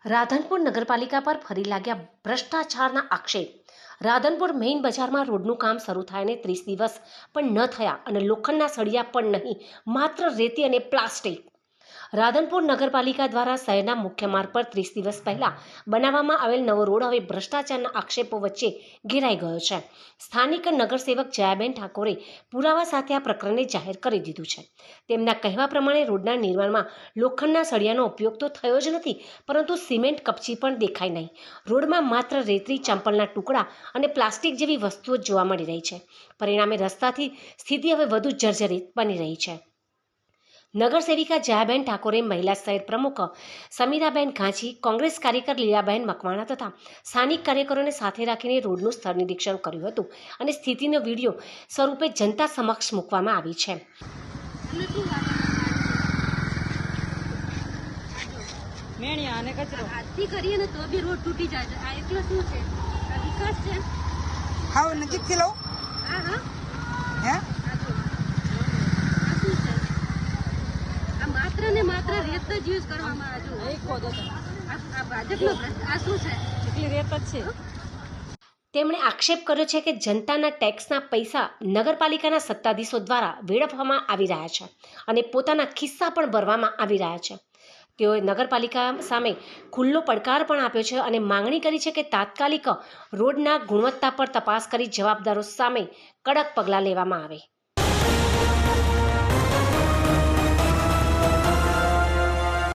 રાધનપુર નગરપાલિકા પર ફરી લાગ્યા ભ્રષ્ટાચારના આક્ષેપ। રાધનપુર મેઇન બજારમાં રોડનું કામ શરૂ થયાને 30 દિવસ પણ ન થયા અને લોખંડના સળિયા પણ નહીં, માત્ર રેતી અને પ્લાસ્ટિક। રાધનપુર નગરપાલિકા દ્વારા શહેરના મુખ્ય માર્ગ પર 30 દિવસ પહેલા બનાવવામાં આવેલ નવો રોડ હવે ભ્રષ્ટાચારના આક્ષેપો વચ્ચે ઘેરાઈ ગયો છે। સ્થાનિક નગરસેવક જયાબેન ઠાકોરે પુરાવા સાથે આ પ્રકરણને જાહેર કરી દીધું છે। તેમના કહેવા પ્રમાણે રોડના નિર્માણમાં લોખંડના સળિયાનો ઉપયોગ તો થયો જ નથી, પરંતુ સિમેન્ટ કપચી પણ દેખાય નહીં। રોડમાં માત્ર રેતી, ચંપલના ટુકડા અને પ્લાસ્ટિક જેવી વસ્તુઓ જોવા મળી રહી છે। પરિણામે રસ્તાથી સ્થિતિ હવે વધુ જર્જરિત બની રહી છે। નગરસેવિકા જયાબેન ઠાકોરે, મહિલા શહેર પ્રમુખ સમીરાબેન ઘાંચી, કોંગ્રેસ કાર્યકર લીલાબેન મકવાણા તથા સ્થાનિક કાર્યકરોને સાથે રાખીને રોડનું સ્થળ નિરીક્ષણ કર્યું હતું અને સ્થિતિનો વિડીયો સ્વરૂપે જનતા સમક્ષ મૂકવામાં આવી છે। મેણિયા અને કચરો હાથથી કરીએ ને તો બી રોડ તૂટી જાય છે। આ એટલો શું છે? આ વિકાસ છે? હાવ નજીકથી લો હા હા હે આ જો. આ શું છે? આ માત્ર ને માત્ર રેત જ યુઝ કરવામાં આવે છે। એક ખોદો તો આ ભાજપનો આ શું છે? એટલી રેત જ છે। તેમણે આક્ષેપ કર્યો છે કે જનતાના ટેક્સના પૈસા નગરપાલિકાના સત્તાધીશો દ્વારા વેડફવામાં આવી રહ્યા છે અને પોતાના ખિસ્સા પણ ભરવામાં આવી રહ્યા છે। તેઓએ નગરપાલિકા સામે ખુલ્લો પડકાર પણ આપ્યો છે અને માંગણી કરી છે કે તાત્કાલિક રોડના ગુણવત્તા પર તપાસ કરી જવાબદારો સામે કડક પગલાં લેવામાં આવે।